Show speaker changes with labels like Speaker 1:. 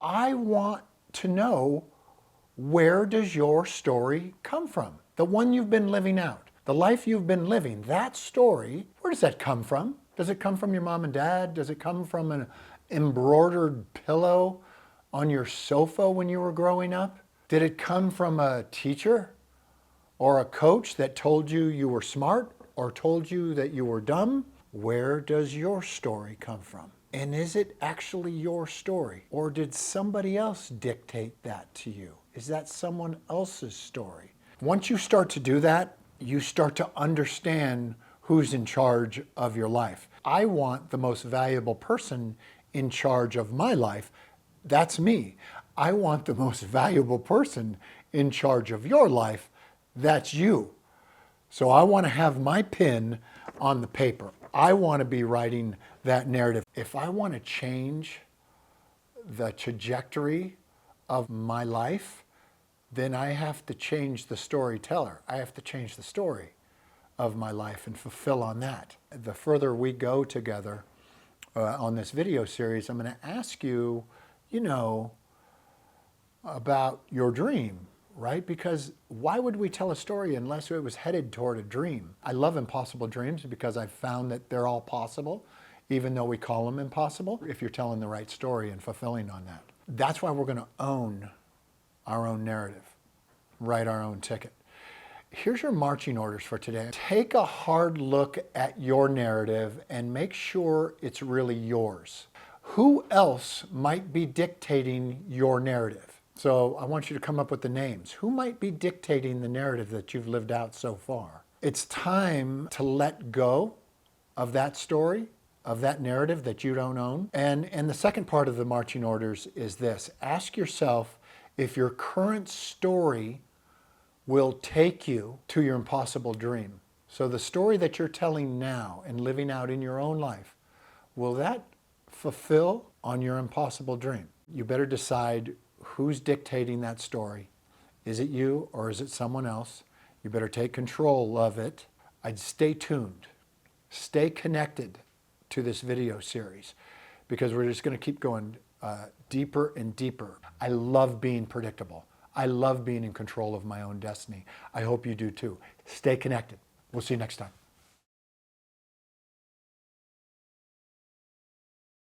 Speaker 1: I want to know, where does your story come from? The one you've been living out, the life you've been living, that story, where does that come from? Does it come from your mom and dad? Does it come from an embroidered pillow on your sofa when you were growing up? Did it come from a teacher or a coach that told you you were smart or told you that you were dumb? Where does your story come from? And is it actually your story? Or did somebody else dictate that to you? Is that someone else's story? Once you start to do that, you start to understand who's in charge of your life. I want the most valuable person in charge of my life. That's me. I want the most valuable person in charge of your life. That's you. So I want to have my pen on the paper. I want to be writing that narrative. If I want to change the trajectory of my life, then I have to change the storyteller. I have to change the story of my life and fulfill on that. The further we go together on this video series, I'm going to ask you, about your dream, right? Because why would we tell a story unless it was headed toward a dream? I love impossible dreams because I've found that they're all possible, even though we call them impossible, if you're telling the right story and fulfilling on that. That's why we're going to own our own narrative, write our own ticket. Here's your marching orders for today. Take a hard look at your narrative and make sure it's really yours. Who else might be dictating your narrative? So I want you to come up with the names. Who might be dictating the narrative that you've lived out so far? It's time to let go of that story, of that narrative that you don't own. And the second part of the marching orders is this. Ask yourself if your current story will take you to your impossible dream. So the story that you're telling now and living out in your own life, will that fulfill on your impossible dream? You better decide who's dictating that story. Is it you or is it someone else? You better take control of it. I'd stay tuned. Stay connected to this video series because we're just going to keep going deeper and deeper. I love being predictable. I love being in control of my own destiny. I hope you do too. Stay connected. We'll see you next time.